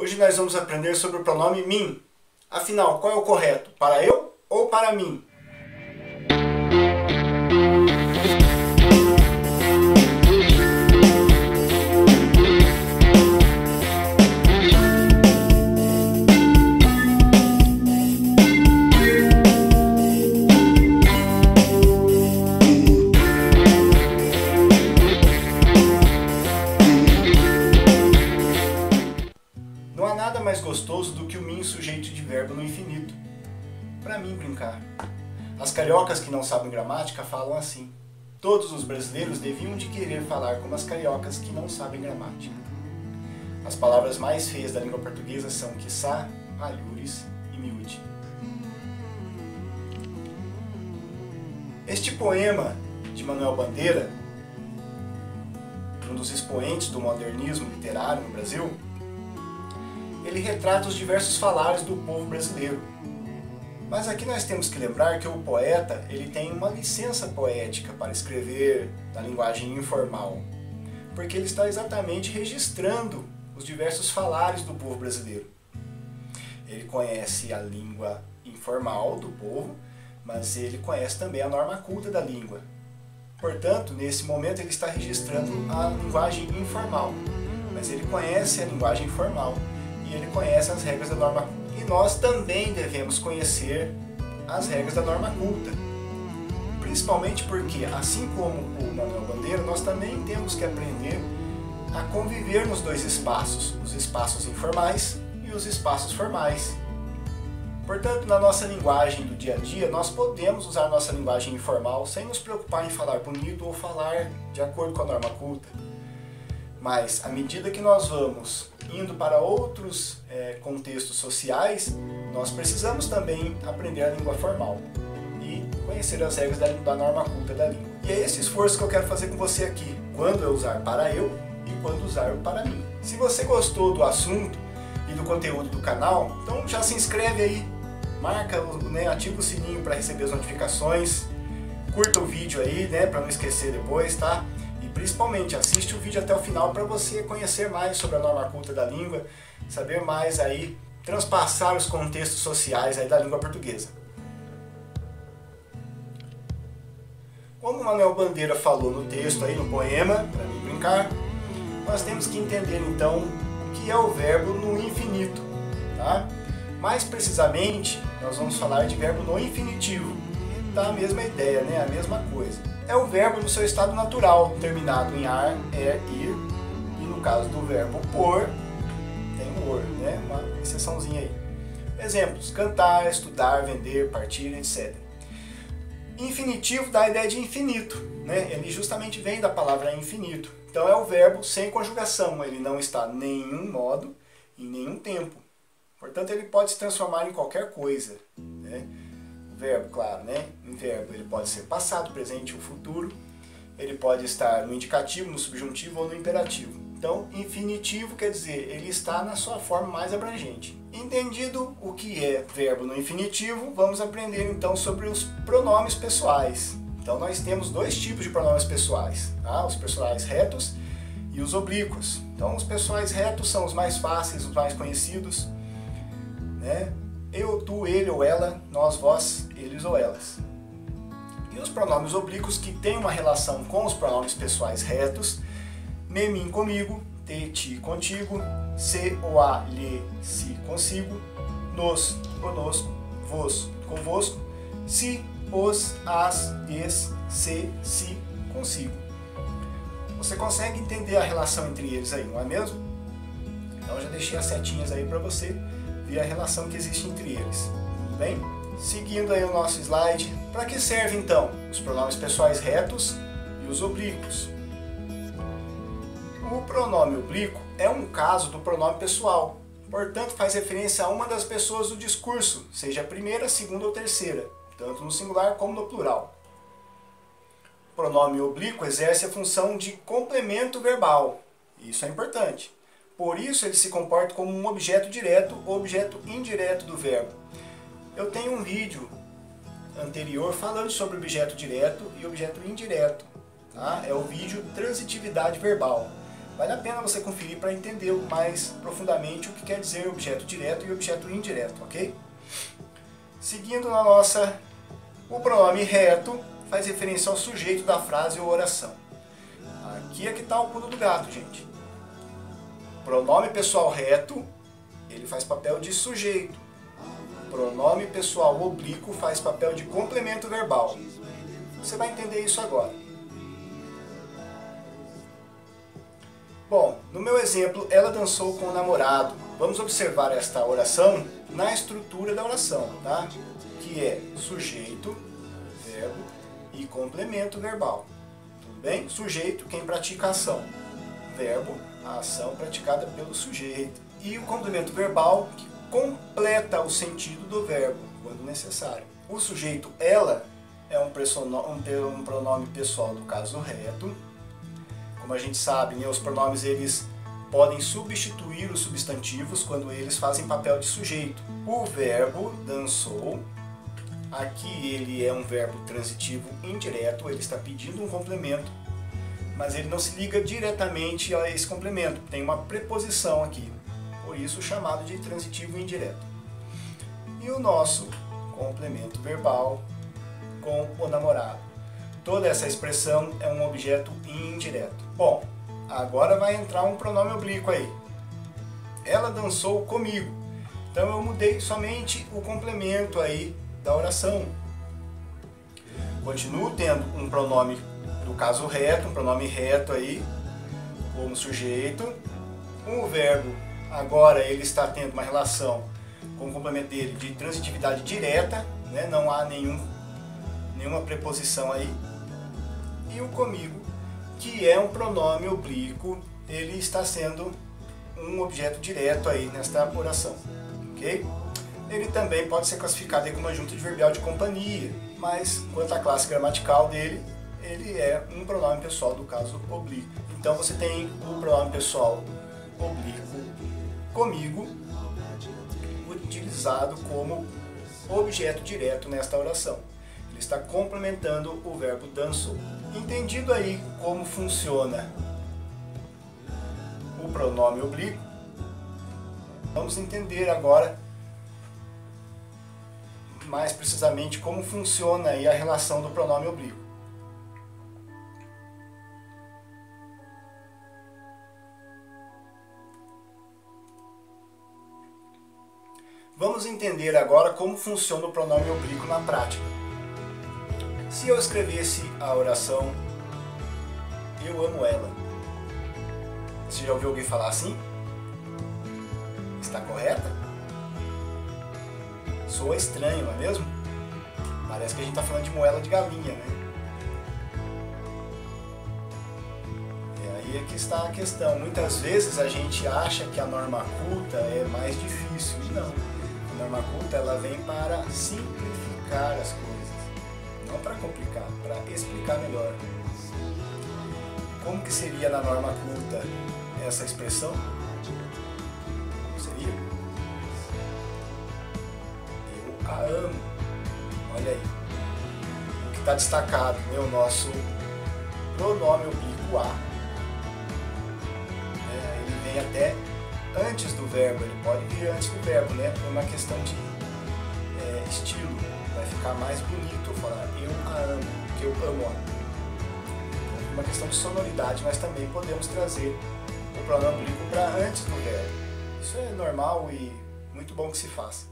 Hoje nós vamos aprender sobre o pronome mim. Afinal, qual é o correto? Para eu ou para mim? Não há nada mais gostoso do que o mim sujeito de verbo no infinito. Para mim brincar. As cariocas que não sabem gramática falam assim. Todos os brasileiros deviam de querer falar como as cariocas que não sabem gramática. As palavras mais feias da língua portuguesa são quiçá, alhures e miúde. Este poema de Manuel Bandeira, um dos expoentes do modernismo literário no Brasil, ele retrata os diversos falares do povo brasileiro. Mas aqui nós temos que lembrar que o poeta ele tem uma licença poética para escrever na linguagem informal, porque ele está exatamente registrando os diversos falares do povo brasileiro. Ele conhece a língua informal do povo, mas ele conhece também a norma culta da língua. Portanto, nesse momento ele está registrando a linguagem informal, mas ele conhece a linguagem formal. E ele conhece as regras da norma culta. E nós também devemos conhecer as regras da norma culta. Principalmente porque, assim como o Manuel Bandeira, nós também temos que aprender a conviver nos dois espaços, os espaços informais e os espaços formais. Portanto, na nossa linguagem do dia a dia, nós podemos usar a nossa linguagem informal sem nos preocupar em falar bonito ou falar de acordo com a norma culta. Mas, à medida que nós vamos indo para outros contextos sociais, nós precisamos também aprender a língua formal e conhecer as regras da norma culta da língua. E é esse esforço que eu quero fazer com você aqui, quando eu usar para eu e quando usar para mim. Se você gostou do assunto e do conteúdo do canal, então já se inscreve aí, marca, ativa o sininho para receber as notificações, curta o vídeo aí, para não esquecer depois, tá? Principalmente, assiste o vídeo até o final para você conhecer mais sobre a norma culta da língua, saber mais aí, transpassar os contextos sociais aí da língua portuguesa. Como Manuel Bandeira falou no texto aí, no poema, para mim brincar, nós temos que entender então o que é o verbo no infinito, tá? Mais precisamente, nós vamos falar de verbo no infinitivo. Tá a mesma ideia, né? A mesma coisa. É o verbo no seu estado natural, terminado em ar, ir, e no caso do verbo por, tem o or, né? Uma exceçãozinha aí. Exemplos: cantar, estudar, vender, partir, etc. Infinitivo dá a ideia de infinito, né? Ele justamente vem da palavra infinito. Então é o verbo sem conjugação, ele não está em nenhum modo, em nenhum tempo. Portanto, ele pode se transformar em qualquer coisa, né? Verbo, claro, né? Em verbo ele pode ser passado, presente ou futuro. Ele pode estar no indicativo, no subjuntivo ou no imperativo. Então, infinitivo quer dizer, ele está na sua forma mais abrangente. Entendido o que é verbo no infinitivo, vamos aprender então sobre os pronomes pessoais. Então, nós temos dois tipos de pronomes pessoais, tá? Os pessoais retos e os oblíquos. Então, os pessoais retos são os mais fáceis, os mais conhecidos, né? Eu, tu, ele ou ela, nós, vós, eles ou elas. E os pronomes oblíquos que têm uma relação com os pronomes pessoais retos: me, mim, comigo, te, ti, contigo, se, o, a, lhe, si, consigo, nos, conosco, vos, convosco, si, os, as, es, se, si, consigo. Você consegue entender a relação entre eles aí, não é mesmo? Então eu já deixei as setinhas aí para você e a relação que existe entre eles. Tudo bem? Seguindo aí o nosso slide, para que servem então os pronomes pessoais retos e os oblíquos? O pronome oblíquo é um caso do pronome pessoal, portanto faz referência a uma das pessoas do discurso, seja a primeira, segunda ou terceira, tanto no singular como no plural. O pronome oblíquo exerce a função de complemento verbal, isso é importante. Por isso ele se comporta como um objeto direto ou objeto indireto do verbo. Eu tenho um vídeo anterior falando sobre objeto direto e objeto indireto. Tá? É o vídeo transitividade verbal. Vale a pena você conferir para entender mais profundamente o que quer dizer objeto direto e objeto indireto, ok? Seguindo na nossa, o pronome reto faz referência ao sujeito da frase ou oração. Aqui é que está o pulo do gato, gente. Pronome pessoal reto, ele faz papel de sujeito. Pronome pessoal oblíquo faz papel de complemento verbal. Você vai entender isso agora. Bom, no meu exemplo, ela dançou com o namorado. Vamos observar esta oração na estrutura da oração, tá? Que é sujeito, verbo e complemento verbal. Tudo bem? Sujeito, quem pratica a ação. Verbo, a ação praticada pelo sujeito. E o complemento verbal, que completa o sentido do verbo, quando necessário. O sujeito, ela, é um pronome pessoal do caso reto. Como a gente sabe, né, os pronomes eles podem substituir os substantivos quando eles fazem papel de sujeito. O verbo dançou, aqui ele é um verbo transitivo indireto, ele está pedindo um complemento, mas ele não se liga diretamente a esse complemento, tem uma preposição aqui, por isso chamado de transitivo indireto. E o nosso complemento verbal com o namorado. Toda essa expressão é um objeto indireto. Bom, agora vai entrar um pronome oblíquo aí. Ela dançou comigo. Então eu mudei somente o complemento aí da oração. Continuo tendo um pronome do caso reto, um pronome reto aí, como sujeito. O verbo, agora ele está tendo uma relação com o complemento dele de transitividade direta, né? Não há nenhuma preposição aí. E o comigo, que é um pronome oblíquo, ele está sendo um objeto direto aí nesta oração, ok? Ele também pode ser classificado aí como adjunto adverbial de companhia, mas quanto à classe gramatical dele, ele é um pronome pessoal do caso oblíquo. Então você tem o pronome pessoal oblíquo comigo, utilizado como objeto direto nesta oração. Ele está complementando o verbo dançou. Entendido aí como funciona o pronome oblíquo, vamos entender agora mais precisamente como funciona aí a relação do pronome oblíquo. Vamos entender agora como funciona o pronome oblíquo na prática. Se eu escrevesse a oração eu amo ela, você já ouviu alguém falar assim? Está correta? Soa estranho, não é mesmo? Parece que a gente está falando de moela de galinha, né? E aí é que está a questão. Muitas vezes a gente acha que a norma culta é mais difícil. E não. A norma culta ela vem para simplificar as coisas. Não para complicar, para explicar melhor. Como que seria na norma culta essa expressão? Como seria? Eu a amo. Olha aí. O que está destacado é o nosso pronome oblíquo a. Ele vem até antes do verbo, ele pode vir antes do verbo, né? É uma questão de estilo. Vai ficar mais bonito falar eu a amo, que eu amo ela. Uma questão de sonoridade, mas também podemos trazer o pronome oblíquo para antes do verbo. Isso é normal e muito bom que se faça,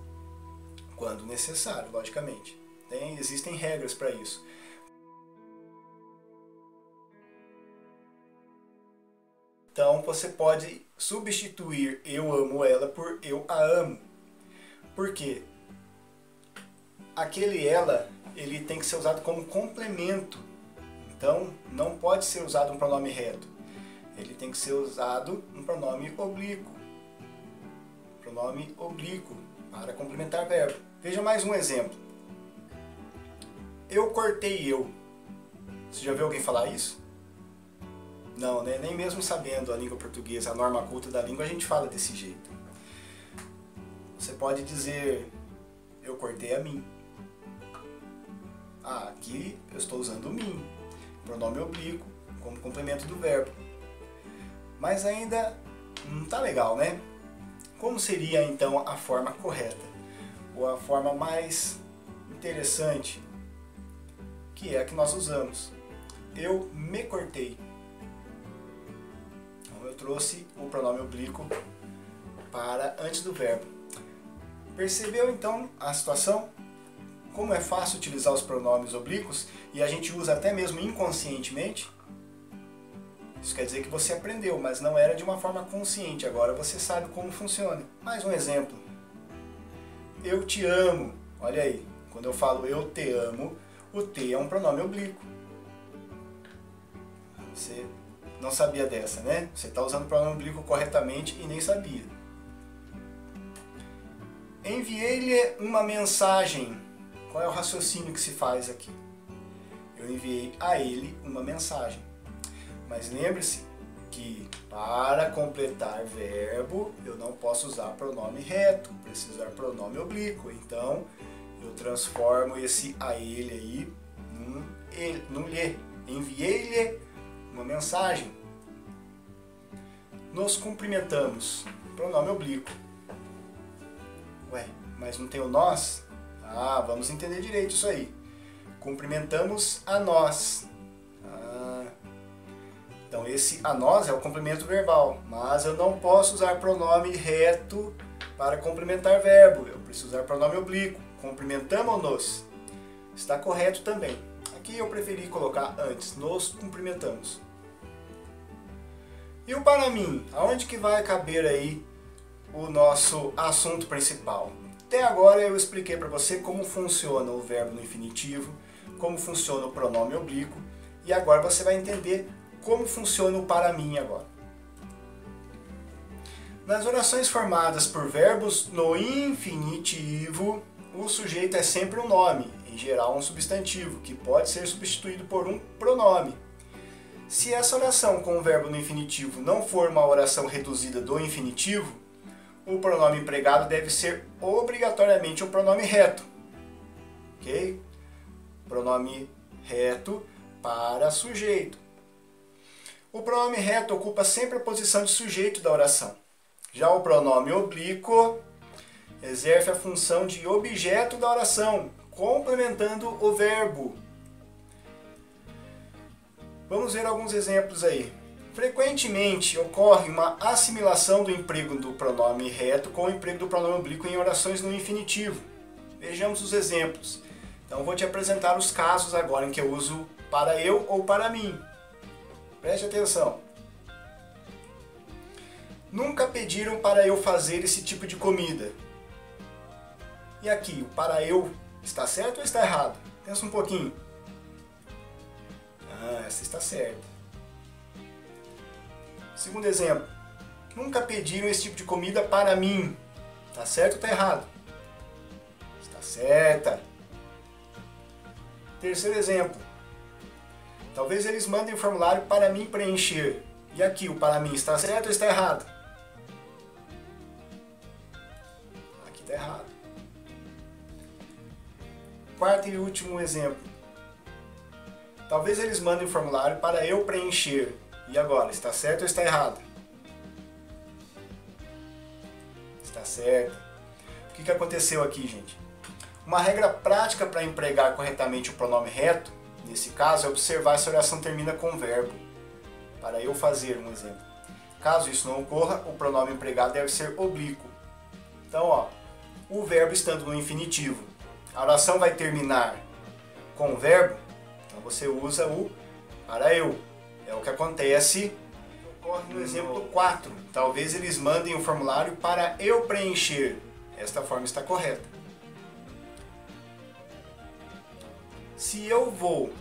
quando necessário, logicamente. Existem regras para isso. Então você pode substituir eu amo ela por eu a amo. Por quê? Aquele ela, ele tem que ser usado como complemento. Então, não pode ser usado um pronome reto. Ele tem que ser usado um pronome oblíquo. Pronome oblíquo para complementar verbo. Veja mais um exemplo. Eu cortei eu. Você já viu alguém falar isso? Não, né? Nem mesmo sabendo a língua portuguesa, a norma culta da língua, a gente fala desse jeito. Você pode dizer, eu cortei a mim. Aqui eu estou usando o mim, pronome oblíquo, como complemento do verbo. Mas ainda não tá legal, né? Como seria então a forma correta? Ou a forma mais interessante, que é a que nós usamos? Eu me cortei. Então eu trouxe o pronome oblíquo para antes do verbo. Percebeu então a situação? Como é fácil utilizar os pronomes oblíquos e a gente usa até mesmo inconscientemente? Isso quer dizer que você aprendeu, mas não era de uma forma consciente. Agora você sabe como funciona. Mais um exemplo. Eu te amo. Olha aí, quando eu falo eu te amo, o te é um pronome oblíquo. Você não sabia dessa, né? Você está usando o pronome oblíquo corretamente e nem sabia. Enviei-lhe uma mensagem. Qual é o raciocínio que se faz aqui? Eu enviei a ele uma mensagem. Mas lembre-se que para completar verbo eu não posso usar pronome reto, preciso usar pronome oblíquo. Então eu transformo esse a ele aí num lhe. Enviei-lhe uma mensagem. Nos cumprimentamos, pronome oblíquo. Ué, mas não tem o nós? Ah, vamos entender direito isso aí. Cumprimentamos a nós. Então esse a nós é o complemento verbal, mas eu não posso usar pronome reto para complementar verbo. Eu preciso usar pronome oblíquo. Cumprimentamos-nos. Está correto também. Aqui eu preferi colocar antes, nos cumprimentamos. E o para mim? Aonde que vai caber aí o nosso assunto principal? Até agora eu expliquei para você como funciona o verbo no infinitivo, como funciona o pronome oblíquo, e agora você vai entender como funciona o para mim agora. Nas orações formadas por verbos no infinitivo, o sujeito é sempre um nome, em geral um substantivo, que pode ser substituído por um pronome. Se essa oração com o verbo no infinitivo não for uma oração reduzida do infinitivo, o pronome empregado deve ser obrigatoriamente um pronome reto. Ok? Pronome reto para sujeito. O pronome reto ocupa sempre a posição de sujeito da oração. Já o pronome oblíquo exerce a função de objeto da oração, complementando o verbo. Vamos ver alguns exemplos aí. Frequentemente ocorre uma assimilação do emprego do pronome reto com o emprego do pronome oblíquo em orações no infinitivo. Vejamos os exemplos. Então vou te apresentar os casos agora em que eu uso para eu ou para mim. Preste atenção. Nunca pediram para eu fazer esse tipo de comida. E aqui, o para eu está certo ou está errado? Pensa um pouquinho. Ah, essa está certa. Segundo exemplo. Nunca pediram esse tipo de comida para mim. Está certo ou está errado? Está certa. Terceiro exemplo. Talvez eles mandem o formulário para mim preencher. E aqui, o para mim está certo ou está errado? Aqui está errado. Quarto e último exemplo. Talvez eles mandem o formulário para eu preencher. E agora, está certo ou está errado? Está certo. O que aconteceu aqui, gente? Uma regra prática para empregar corretamente o pronome reto, nesse caso, é observar se a oração termina com verbo. Para eu fazer um exemplo. Caso isso não ocorra, o pronome empregado deve ser oblíquo. Então, ó, o verbo estando no infinitivo, a oração vai terminar com o verbo, então você usa o para eu. É o que acontece, ocorre no exemplo 4. Talvez eles mandem o formulário para eu preencher. Esta forma está correta. Se eu vou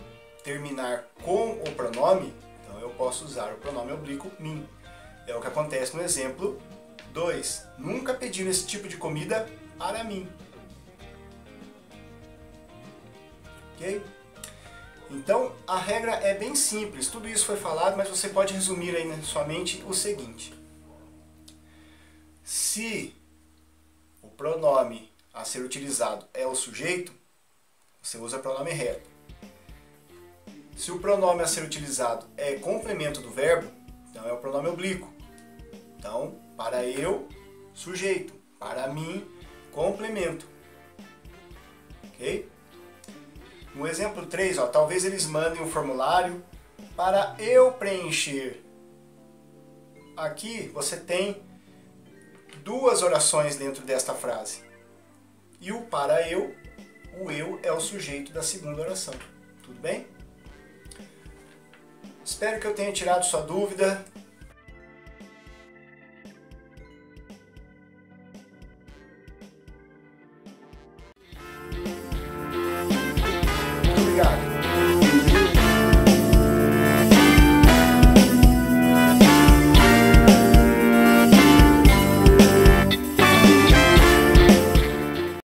terminar com o pronome, então eu posso usar o pronome oblíquo mim. É o que acontece no exemplo 2. Nunca pediram esse tipo de comida para mim. Ok? Então, a regra é bem simples. Tudo isso foi falado, mas você pode resumir aí na sua mente o seguinte. Se o pronome a ser utilizado é o sujeito, você usa pronome reto. Se o pronome a ser utilizado é complemento do verbo, Então é o pronome oblíquo. Então, para eu, sujeito. Para mim, complemento. Ok? No exemplo 3, ó, talvez eles mandem um formulário para eu preencher. Aqui você tem duas orações dentro desta frase. E o para eu, o eu é o sujeito da segunda oração. Tudo bem? Espero que eu tenha tirado sua dúvida. Obrigado.